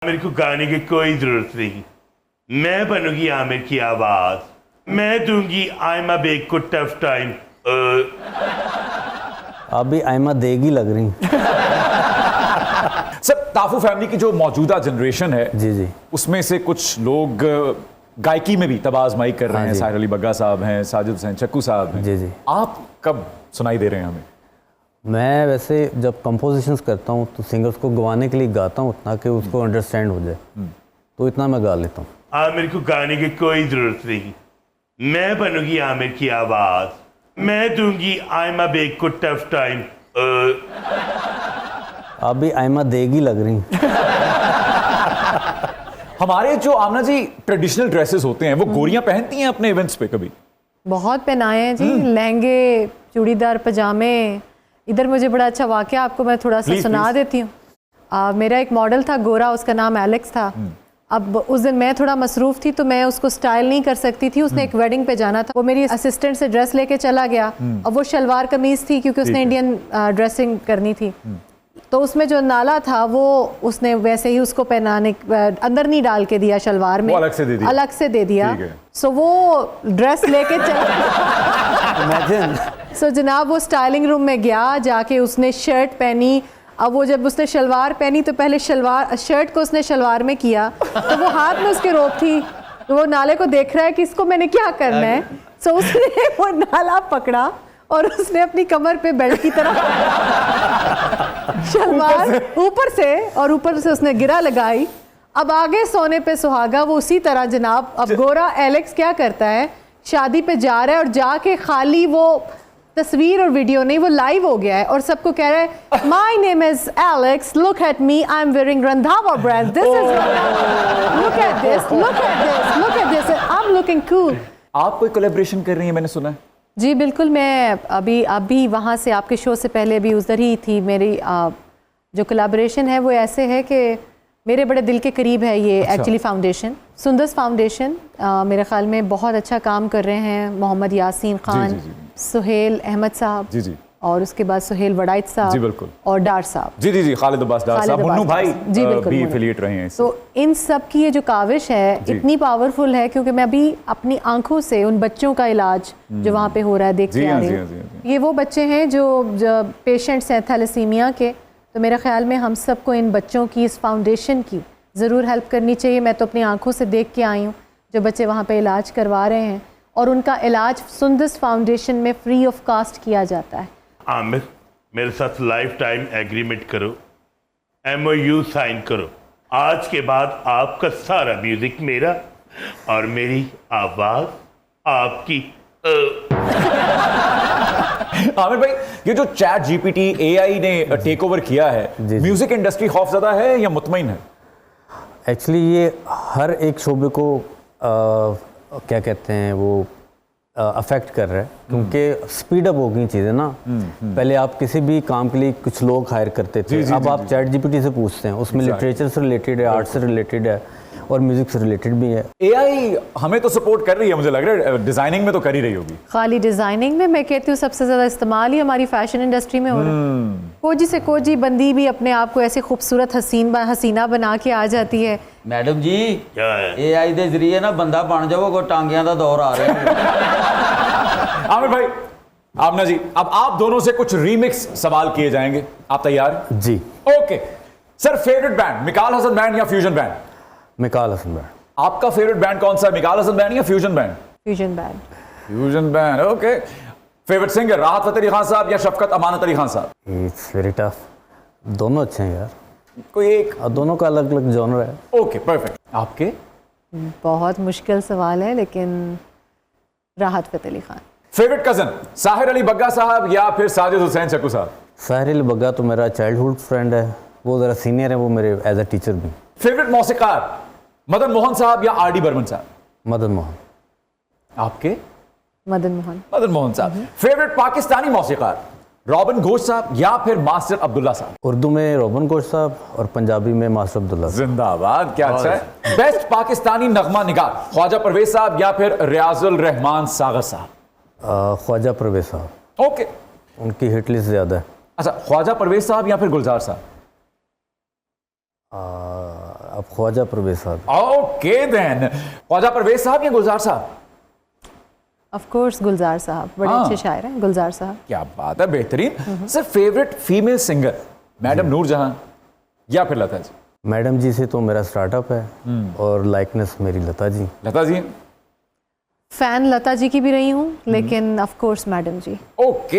मेरे को गाने की कोई जरूरत नहीं, मैं बनूंगी आमिर की आवाज, मैं दूंगी आयमा बेग को टफ टाइम। आप भी आयमा देगी लग रही। सर ताफू फैमिली की जो मौजूदा जनरेशन है जी जी, उसमें से कुछ लोग गायकी में भी तबाज़माई कर रहे हैं। साहिर अली बग्गा साहब हैं, साजिद हुसैन चक्कू साहब हैं। जी जी। आप कब सुनाई दे रहे हैं हमें? मैं वैसे जब कंपोजिशंस करता हूँ तो सिंगर्स को गवाने के लिए गाता हूँ उतना कि उसको अंडरस्टैंड हो जाए, तो इतना मैं गा लेता हूँ। मेरे को गाने की कोई जरूरत नहीं, मैं बनूंगी आमिर की आवाज, मैं दूंगी आयमा बेग को टफ टाइम। आप भी आयमा देगी लग रही। हमारे जो आमना जी ट्रेडिशनल ड्रेसेस होते हैं वो गोरियां पहनती हैं अपने इवेंट्स पे कभी? बहुत पहनाए हैं जी, लहंगे, चूड़ीदार पजामे। इधर मुझे बड़ा अच्छा वाकया आपको मैं थोड़ा सा सुना देती हूँ। मेरा एक मॉडल था गोरा, उसका नाम एलेक्स था। अब उस दिन मैं थोड़ा मसरूफ़ थी तो मैं उसको स्टाइल नहीं कर सकती थी। उसने एक वेडिंग पे जाना था, वो मेरी असिस्टेंट से ड्रेस लेके चला गया। अब वो शलवार कमीज़ थी क्योंकि उसने इंडियन ड्रेसिंग करनी थी, तो उसमें जो नाला था वो उसने वैसे ही उसको पहनाने अंदर नहीं डाल के दिया, शलवार में अलग से दे दिया। सो वो ड्रेस लेके चला। सो जनाब वो स्टाइलिंग रूम में गया, जाके उसने शर्ट पहनी। अब वो जब उसने शलवार पहनी तो पहले शर्ट को उसने शलवार में किया, तो वो हाथ में उसके रोप थी, तो वो नाले को देख रहा है कि इसको मैंने क्या करना है। सो उसने वो नाला पकड़ा और उसने अपनी कमर पे बेल्ट की तरह शलवार ऊपर से उसने गिरा लगाई। अब आगे सोने पे सुहागा, वो उसी तरह जनाब। अब गोरा एलेक्स क्या करता है, शादी पे जा रहा है और जाके खाली वो तस्वीर और वीडियो नहीं, वो लाइव हो गया है और सबको कह रहा है my name is Alex, look at me, I am wearing Randhawa brand, this is look at this, look at this, look at this, I am looking cool. आप कोई कोलैबोरेशन कर रही हैं मैंने सुना है? जी बिल्कुल, मैं अभी वहाँ से आपके शो से पहले भी उधर ही थी। मेरी जो कोलैबोरेशन है वो ऐसे है कि मेरे बड़े दिल के करीब है ये। एक्चुअली फाउंडेशन, सुंदस फाउंडेशन, मेरे ख्याल में बहुत अच्छा काम कर रहे हैं। मोहम्मद यासीन खान, सुहेल अहमद साहब, जी, और उसके बाद सुहेल वड़ाइच साहब, जी बिल्कुल, और डार साहब, जी, खालिद अब्बास डार साहब, मुन्नू भाई जी बिल्कुल भी एफिलिएट रहे हैं। तो इन सब की ये जो काविश है इतनी पावरफुल है क्योंकि मैं अभी अपनी आंखों से उन बच्चों का इलाज जो वहाँ पे हो रहा है देखते आ रही हूँ। ये वो बच्चे हैं जो पेशेंट्स हैं थैलेसीमिया के, तो मेरे ख्याल में हम सबको इन बच्चों की, इस फाउंडेशन की ज़रूर हेल्प करनी चाहिए। मैं तो अपनी आंखों से देख के आई हूँ जो बच्चे वहाँ पे इलाज करवा रहे हैं, और उनका इलाज सुंदस फाउंडेशन में फ्री ऑफ कास्ट किया जाता है। आमिर, मेरे साथ लाइफ टाइम एग्रीमेंट करो, MOU साइन करो। आज के बाद आपका सारा म्यूजिक मेरा और मेरी आवाज आपकी। आमिर भाई, ये जो चैट GPT AI ने टेक ओवर किया है, म्यूजिक इंडस्ट्री खौफजदा है या मुतमईन है? एक्चुअली ये हर एक शोबे को क्या कहते हैं वो अफेक्ट कर रहा है, क्योंकि स्पीड अप हो गई चीज़ें ना। पहले आप किसी भी काम के लिए कुछ लोग हायर करते थे, अब आप चैट GPT से पूछते हैं, उसमें लिटरेचर से रिलेटेड है, आर्ट से रिलेटेड है और म्यूजिक से रिलेटेड भी है। AI हमें तो सपोर्ट कर रही है, मुझे लग रहा है डिजाइनिंग में तो कर ही रही होगी। खाली डिजाइनिंग में मैं कहती हूँ सबसे ज्यादा इस्तेमाल ही हमारी फैशन इंडस्ट्री में हो रहा है। कोजी से कोजी बंदी भी अपने आप को ऐसे खूबसूरत हसीना बना के आ जाती है। मैडम जी, AI के जरिए ना बंदा बन जाओ, टांगियां का दौर आ रहा है। आमिर भाई, आमना जी, अब आप दोनों से कुछ रीमिक्स सवाल किए जाएंगे, आप तैयार? जी। Okay sir, favourite band Mekaal Hasan band या fusion band? Mekaal Hasan band. आपका फेवरेट बैंड कौन सा है, मिकाल हसन बैंड या fusion band? Fusion band. Fusion band, okay. Favourite singer Rahat Fateh Ali Khan साहब या शफकत अमानत अली खान साहब? इट्स वेरी टफ, दोनों अच्छे हैं यार, कोई एक? दोनों का अलग अलग जॉनर है। Okay perfect. आपके? बहुत मुश्किल सवाल है, लेकिन राहत फतेह अली खान। फेवरेट कजन साहिर अली बग्गा साहब या फिर साजिद हुसैन चक्कू साहब? साहिर अली बग्गा तो मेरा चाइल्डहुड फ्रेंड है, वो ज़रा सीनियर है, वो मेरे एज अ टीचर भी। फेवरेट मौसीकार मदन मोहन साहब या RD बर्मन साहब? मदन मोहन। आपके? मदन मोहन। मदन मोहन साहब। फेवरेट पाकिस्तानी मौसीकार रॉबिन घोष साहब या फिर मास्टर अब्दुल्ला साहब? उर्दू में रॉबिन घोष साहब और पंजाबी में मास्टर अब्दुल्ला। जिंदाबाद, क्या अच्छा है। बेस्ट पाकिस्तानी नगमा निगार ख्वाजा परवेज साहब या फिर रियाजुल रहमान सागर साहब? ख्वाजा परवेज साहब। ओके, उनकी हिट लिस्ट ज़्यादा है। अच्छा, ख्वाजा परवेज साहब या फिर गुलजार साहब? अब ख्वाजा परवेज साहब। ओके देन, ख्वाजा परवेज साहब या गुलजार साहब? ऑफ कोर्स गुलजार साहब, बड़े हाँ। अच्छे शायर हैं गुलजार साहब। क्या बात है, बेहतरीन। Sir favourite female singer madam Noor Jehan या फिर लता जी? मैडम जी से तो मेरा स्टार्टअप है और लाइकनेस मेरी लता जी। लता जी। फैन लता जी की भी रही हूँ, लेकिन of course madam ji. Okay